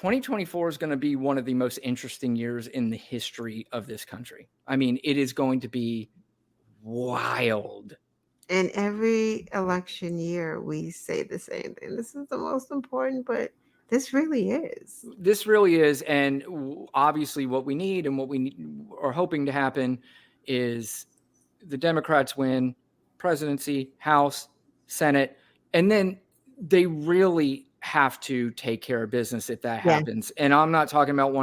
2024 is going to be one of the most interesting years in the history of this country. I mean, it is going to be wild. And every election year, we say the same thing. This is the most important, but this really is. This really is. And obviously, what we need and what we are hoping to happen is the Democrats win presidency, House, Senate, and then they really have to take care of business if that Yeah. happens. And I'm not talking about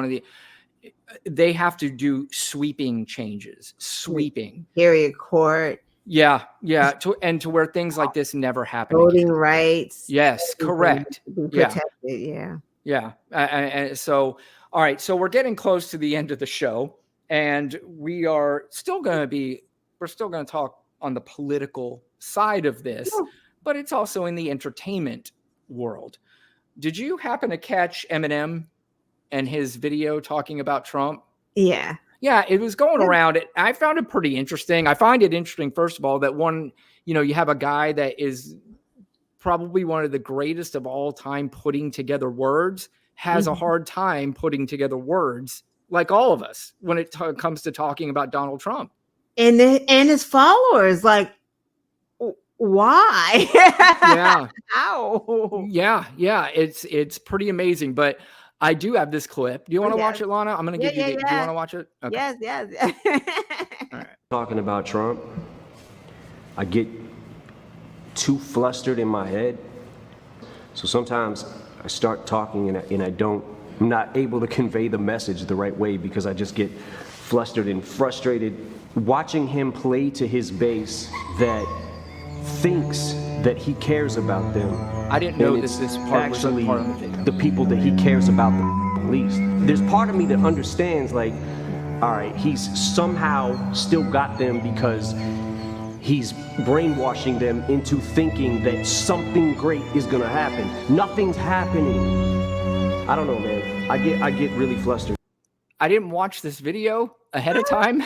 they have to do sweeping changes, sweeping. Period court. Yeah. To where things like this never happen Voting again. rights. Yes, correct. Be protected, Yeah. And so, all right. So we're getting close to the end of the show, and we're still going to talk on the political side of this, but it's also in the entertainment world. Did you happen to catch Eminem and his video talking about Trump? Yeah. Yeah, it was going around it. I found it pretty interesting. I find it interesting, first of all, that you have a guy that is probably one of the greatest of all time putting together words, has a hard time putting together words, like all of us, when it comes to talking about Donald Trump. And his followers, like, why? Yeah. How? Yeah. It's pretty amazing. But I do have this clip. Do you want to watch it, Lana? I'm going to give you do you want to watch it? Okay. Yes. All right. Talking about Trump, I get too flustered in my head. So sometimes I start talking and I'm not able to convey the message the right way because I just get flustered and frustrated. Watching him play to his base that thinks that he cares about them. I didn't know this part was actually part of the video. The people that he cares about the least. There's part of me that understands, like, all right, he's somehow still got them because he's brainwashing them into thinking that something great is gonna happen. Nothing's happening. I don't know, man. I get really flustered. I didn't watch this video ahead of time.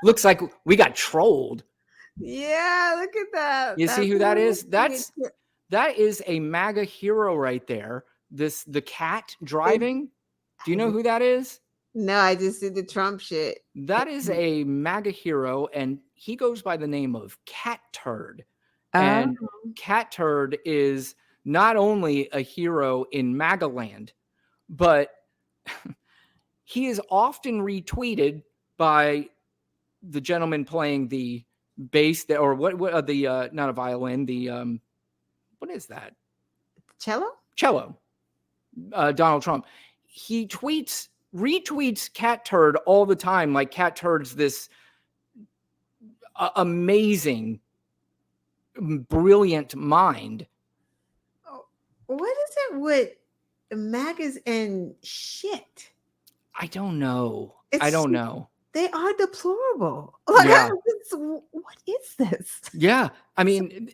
Looks like we got trolled. Yeah, look at that. You see who that is? That is a MAGA hero right there. The cat driving. Do you know who that is? No, I just did the Trump shit. That is a MAGA hero, and he goes by the name of CATTURD. And CATTURD is not only a hero in MAGA land, but he is often retweeted by the gentleman playing the bass, or what the not a violin, the what is that? Cello. Donald Trump. He retweets CATTURD all the time. Like CATTURD's this amazing, brilliant mind. What is it with MAGAs and shit? I don't know. I don't know. They are deplorable. Like, Yeah. What is this? Yeah. I mean,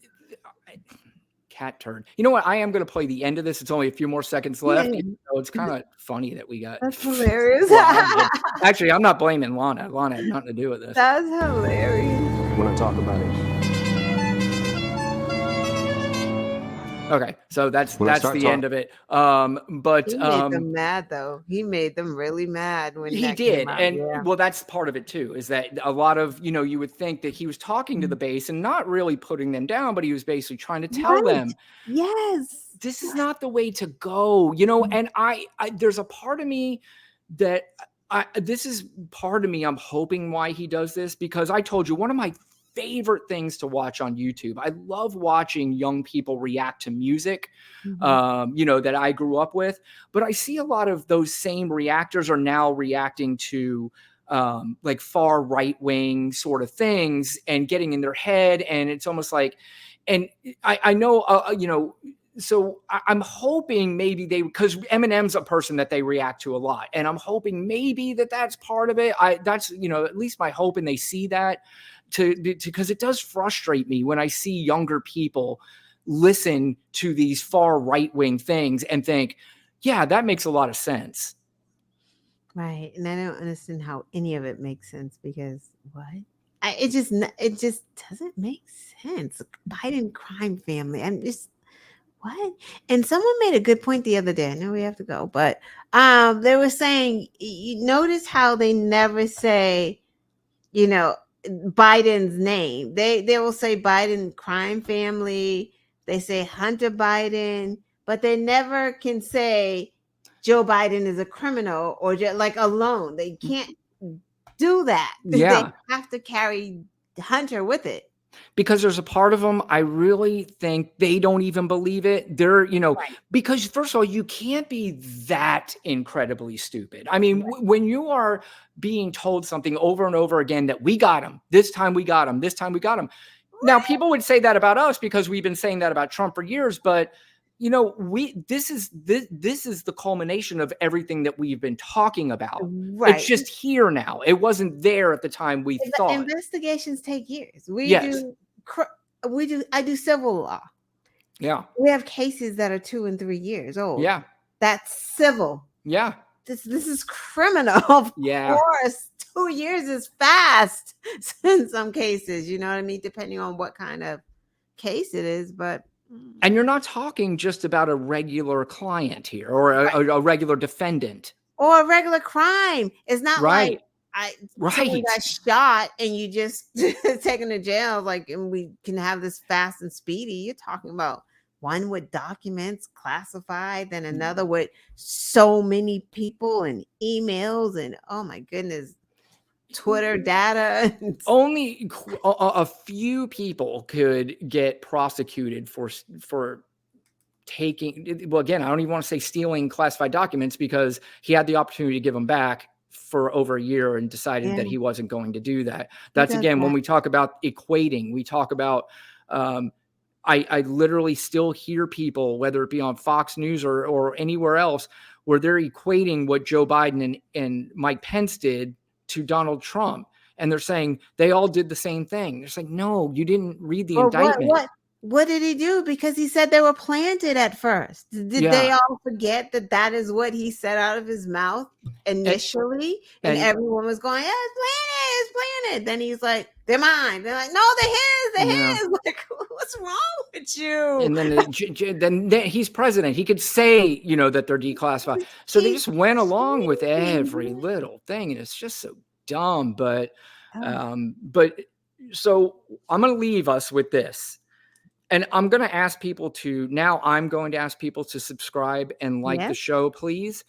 CATTURD. You know what? I am going to play the end of this. It's only a few more seconds left. Yeah. So it's kind of funny that we got. That's hilarious. Actually, I'm not blaming Lana. Lana had nothing to do with this. That's hilarious. When I talk about it. Okay, so that's the end of it. But he made them mad, though. He made them really mad when he did, and well, that's part of it too. Is that a lot of you would think that he was talking to the base and not really putting them down, but he was basically trying to tell them, yes, this is not the way to go. And I there's a part of me that this is part of me. I'm hoping why he does this, because I told you one of my favorite things to watch on YouTube. I love watching young people react to music, that I grew up with. But I see a lot of those same reactors are now reacting to like far right wing sort of things and getting in their head. And it's almost like, and I know, so I'm hoping maybe because Eminem's a person that they react to a lot, and I'm hoping maybe that's part of it. That's at least my hope, and they see that. Because it does frustrate me when I see younger people listen to these far right-wing things and think, yeah, that makes a lot of sense. Right. And I don't understand how any of it makes sense, because what? It just doesn't make sense. Biden crime family. I'm just, what? And someone made a good point the other day. I know we have to go, but they were saying, you notice how they never say, you know, Biden's name. They will say Biden crime family. They say Hunter Biden, but they never can say Joe Biden is a criminal or just like alone. They can't do that. They Yeah. have to carry Hunter with it. Because there's a part of them, I really think they don't even believe it. They're, Right. because first of all, you can't be that incredibly stupid. I mean, when you are being told something over and over again that we got him, this time we got him, this time we got him. Now, people would say that about us because we've been saying that about Trump for years, but this is the culmination of everything that we've been talking about. Right. It's just here now. It wasn't there at the time we thought. Investigations take years. Yes. I do civil law. Yeah. We have cases that are 2 and 3 years old. Yeah. That's civil. Yeah. This is criminal. Of Yeah. course, 2 years is fast in some cases. You know what I mean? Depending on what kind of case it is, but. And you're not talking just about a regular client here or a regular defendant. Or a regular crime. It's not Right. like someone got shot and you just taken to jail, like, and we can have this fast and speedy. You're talking about one with documents classified, then another with so many people and emails and oh my goodness, Twitter data. Only a few people could get prosecuted for taking, well, again, I don't even want to say stealing classified documents because he had the opportunity to give them back for over a year and decided that he wasn't going to do that. That's again, when we talk about equating, we talk about, I literally still hear people, whether it be on Fox News or anywhere else, where they're equating what Joe Biden and Mike Pence did to Donald Trump. And they're saying they all did the same thing. They're saying, no, you didn't read the indictment. What did he do? Because he said they were planted at first. Did they all forget that is what he said out of his mouth initially? And everyone was going, yeah, it's planted. Then he's like, they're mine. They're like, no, they're his. Like, what's wrong with you? And then he's president. He could say, that they're declassified. So they just went along with every little thing. And it's just so dumb. But so I'm going to leave us with this. And I'm going to ask people to subscribe and like the show, please,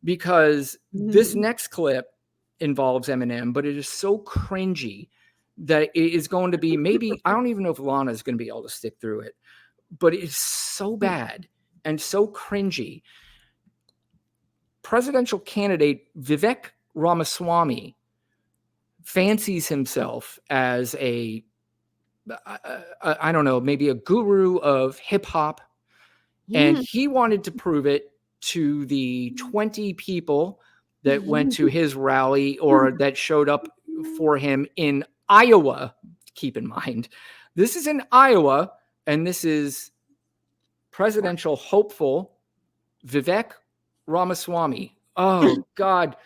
because this next clip involves Eminem, but it is so cringy that it is going to be maybe, I don't even know if Lana is going to be able to stick through it, but it's so bad and so cringy. Presidential candidate Vivek Ramaswamy fancies himself as I don't know, maybe a guru of hip hop. And he wanted to prove it to the 20 people that went to his rally or that showed up for him in Iowa. Keep in mind, this is in Iowa, and this is presidential hopeful Vivek Ramaswamy. Oh, God.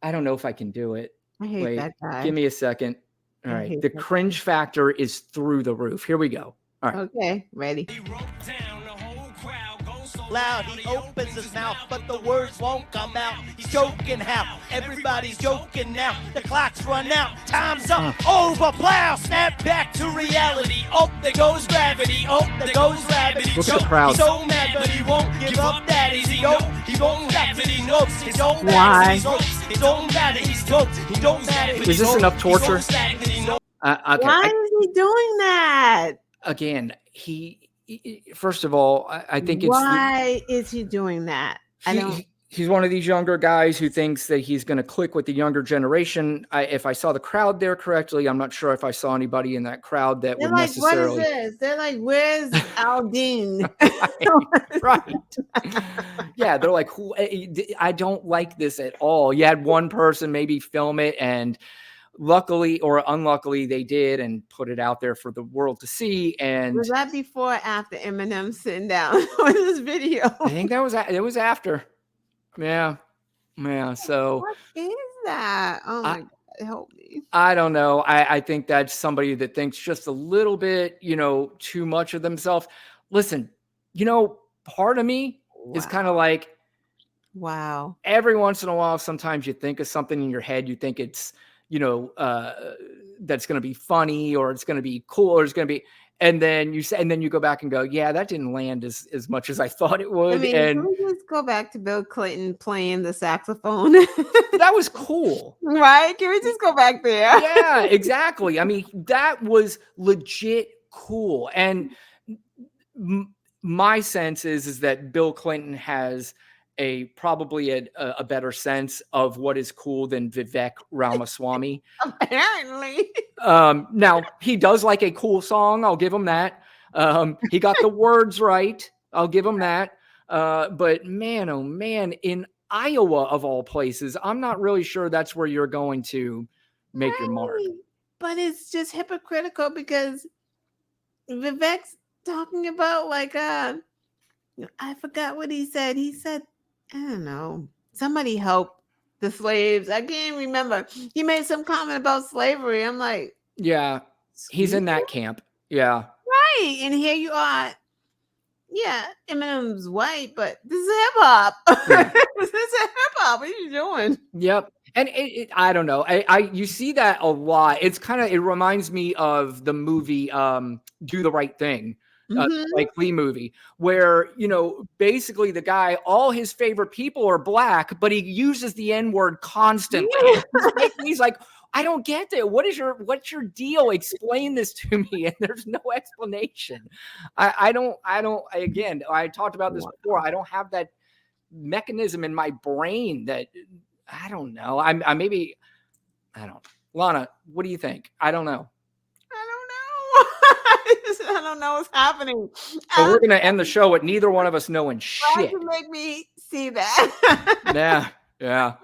I don't know if I can do it. I hate that guy. Give me a second. All right. The cringe factor is through the roof. Here we go. All right. Okay. Ready. Loud, he opens his mouth, but the words won't come out. He's joking how everybody's joking now. The clock's run out, time's up, over, plow, snap back to reality. Oh, there goes gravity. Oh, there goes gravity. Look at the crowd. He's so mad, but he won't give up that easy. Oh, he won't rap, but he knows his own matter. He don't matter, he's dope. He don't matter. Is this enough torture? Okay. Why is he doing that? Again, first of all, I think why is he doing that? He's one of these younger guys who thinks that he's going to click with the younger generation. If I saw the crowd there correctly, I'm not sure if I saw anybody in that crowd that would necessarily. What is this? They're like, where's Aldine? Right. Yeah, they're like, I don't like this at all. You had one person maybe film it, and luckily or unluckily they did and put it out there for the world to see. And was that before or after Eminem sitting down with this video? I think it was after. Yeah. So what is that? Oh my God, help me. I don't know. I think that's somebody that thinks just a little bit, too much of themselves. Listen, you know, part of me is kind of like, wow. every once in a while, sometimes you think of something in your head, you think it's, you know, that's going to be funny or it's going to be cool or it's going to be, and then you say, and then you go back and go, yeah, that didn't land as much as I thought it I would. mean, can And we just go back to Bill Clinton playing the saxophone? that was cool. Right? Can we just go back there? Yeah, exactly. I mean, that was legit cool. And my sense is that Bill Clinton has probably a better sense of what is cool than Vivek Ramaswamy. Apparently. Now he does like a cool song. I'll give him that. He got the words right. I'll give him that. But man, oh man, in Iowa of all places, I'm not really sure that's where you're going to make your mark. Right. But it's just hypocritical because Vivek's talking about like I forgot what he said. He said, I don't know, somebody help the slaves. I can't remember. He made some comment about slavery. I'm like, Yeah, he's in that camp. Yeah. right. And here you are. Yeah, Eminem's white, but this is hip hop. This is hip hop. What are you doing? Yep. And I don't know. You see that a lot. It's it reminds me of the movie Do the Right Thing. Like Lee movie, where, you know, basically the guy, all his favorite people are black, but he uses the N-word constantly. He's like, I don't get it. What's your deal? Explain this to me. And there's no explanation. I don't, again, I talked about this before. I don't have that mechanism in my brain that, I don't know. I don't. Lana, what do you think? I don't know. I don't know what's happening. So we're gonna end the show with neither one of us knowing shit. Try to make me see that. Yeah.